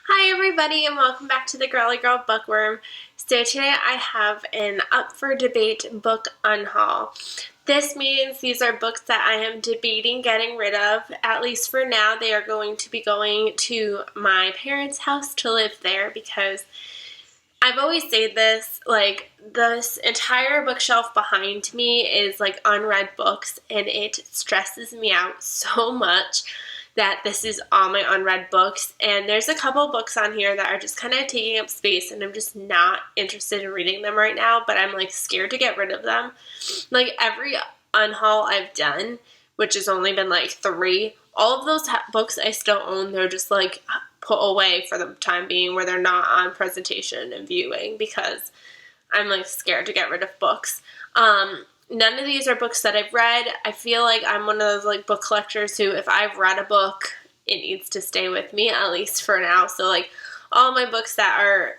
Hi everybody and welcome back to the Girly Girl Bookworm. So today I have an up for debate book unhaul. This means these are books that I am debating getting rid of. At least for now, they are going to be going to my parents' house to live there because I've always said this, like, this entire bookshelf behind me is like unread books, and it stresses me out so much that this is all my unread books. And there's a couple books on here that are just kind of taking up space, and I'm just not interested in reading them right now, but I'm like scared to get rid of them. Like every unhaul I've done, which has only been like 3, all of those books I still own. They're just like put away for the time being where they're not on presentation and viewing because I'm like scared to get rid of books. None of these are books that I've read. I feel like I'm one of those like book collectors who, if I've read a book, it needs to stay with me, at least for now. So like all my books that are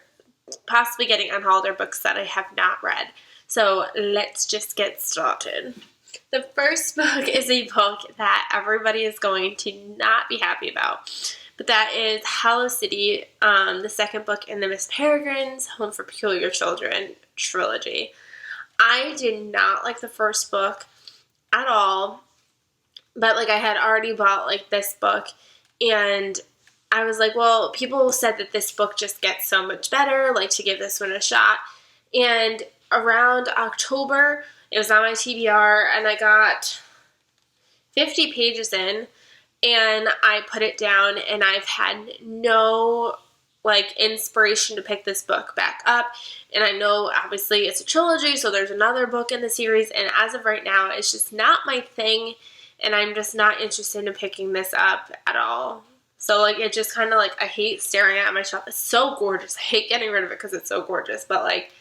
possibly getting unhauled are books that I have not read. So let's just get started. The first book is a book that everybody is going to not be happy about. But that is Hallo City, the second book in the Miss Peregrine's Home for Peculiar Children trilogy. I did not like the first book at all, but like I had already bought like this book, and I was like, well, people said that this book just gets so much better, like to give this one a shot. And around October, it was on my TBR, and I got 50 pages in, and I put it down, and I've had no like inspiration to pick this book back up. And I know obviously it's a trilogy, so there's another book in the series, and as of right now, it's just not my thing, and I'm just not interested in picking this up at all. So like it just kind of like, I hate staring at my shelf. It's so gorgeous. I hate getting rid of it because it's so gorgeous, but like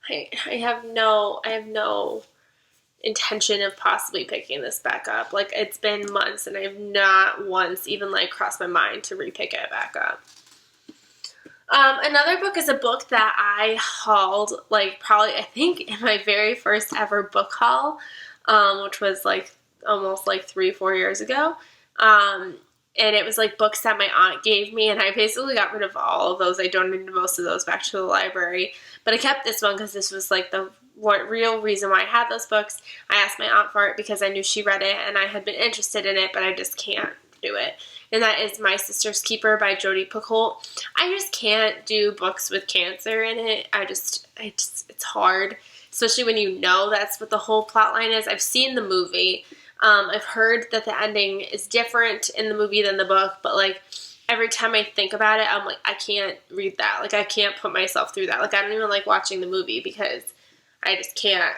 I have no intention of possibly picking this back up. Like it's been months, and I have not once even like crossed my mind to repick it back up. Another book is a book that I hauled like probably I think in my very first ever book haul, which was like almost like 3-4 years ago. And it was like books that my aunt gave me, and I basically got rid of all of those. I donated most of those back to the library, but I kept this one because this was like the real reason why I had those books. I asked my aunt for it because I knew she read it, and I had been interested in it, but I just can't do it. And that is My Sister's Keeper by Jodi Picoult. I just can't do books with cancer in it. It's hard, especially when you know that's what the whole plot line is. I've seen the movie. I've heard that the ending is different in the movie than the book, but like every time I think about it, I'm like, I can't read that. Like I can't put myself through that. Like I don't even like watching the movie because I just can't.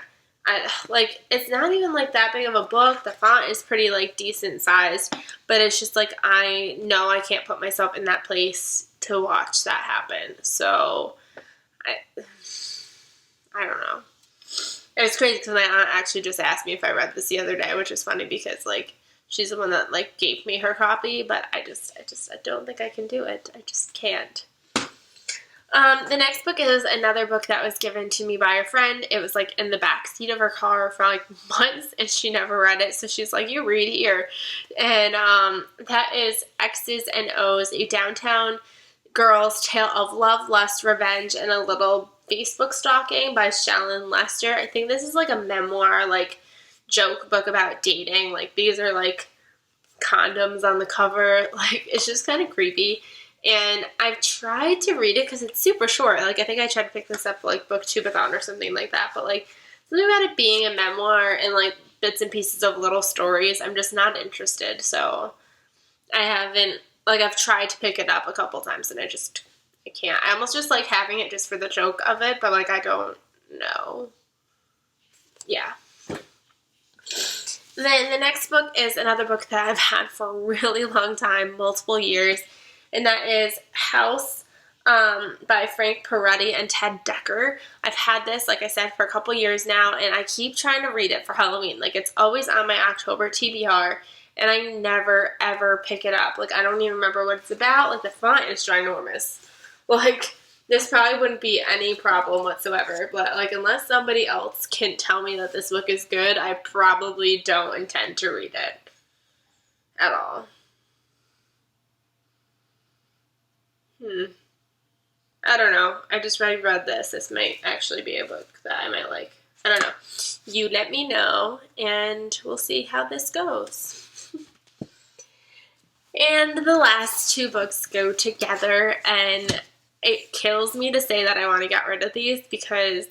Like it's not even like that big of a book. The font is pretty like decent sized, but it's just like I know I can't put myself in that place to watch that happen. So I don't know. It was crazy because my aunt actually just asked me if I read this the other day, which is funny because like she's the one that like gave me her copy, but I don't think I can do it. I just can't. The next book is another book that was given to me by a friend. It was like in the back seat of her car for like months, and she never read it. So she's like, "You read here," and that is X's and O's: A Downtown Girl's Tale of Love, Lust, Revenge, and a Little Facebook Stalking by Shallon Lester. I think this is like a memoir, like joke book about dating. Like these are like condoms on the cover. Like it's just kind of creepy. And I've tried to read it because it's super short. Like I think I tried to pick this up like Booktubeathon or something like that. But like something about it being a memoir and like bits and pieces of little stories, I'm just not interested. So I haven't. Like, I've tried to pick it up a couple times, and I can't. I almost just like having it just for the joke of it, but, like, I don't know. Yeah. Then the next book is another book that I've had for a really long time, multiple years, and that is House by Frank Peretti and Ted Decker. I've had this, like I said, for a couple years now, and I keep trying to read it for Halloween. Like, it's always on my October TBR, and I never, ever pick it up. Like, I don't even remember what it's about. Like, the font is ginormous. Like, this probably wouldn't be any problem whatsoever. But, like, unless somebody else can tell me that this book is good, I probably don't intend to read it at all. I don't know. I just read this. This might actually be a book that I might like. I don't know. You let me know, and we'll see how this goes. And the last two books go together, and it kills me to say that I want to get rid of these because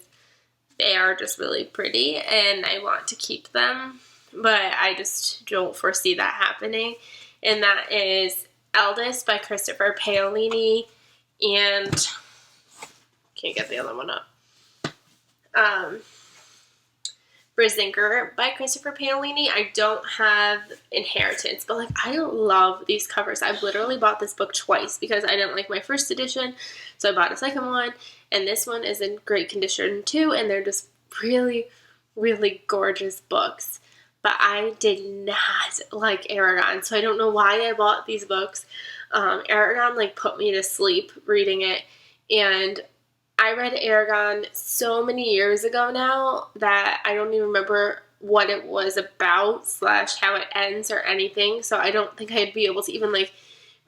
they are just really pretty and I want to keep them, but I just don't foresee that happening. And that is Eldest by Christopher Paolini and can't get the other one up. Brzinker by Christopher Paolini. I don't have Inheritance, but like I love these covers. I've literally bought this book twice because I didn't like my first edition, so I bought a second one, and this one is in great condition too, and they're just really, really gorgeous books. But I did not like Aragon, so I don't know why I bought these books. Aragon like put me to sleep reading it, and I read Aragon so many years ago now that I don't even remember what it was about / how it ends or anything. So I don't think I'd be able to even like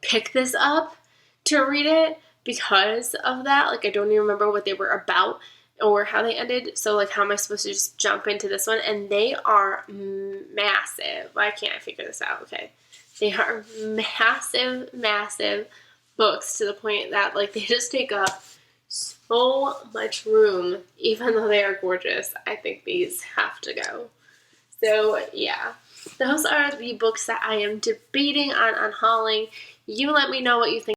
pick this up to read it because of that. Like I don't even remember what they were about or how they ended. So like how am I supposed to just jump into this one? And they are massive. Why can't I figure this out? Okay. They are massive, massive books to the point that like they just take up so much room, even though they are gorgeous. I think these have to go. So yeah, those are the books that I am debating on unhauling. You let me know what you think.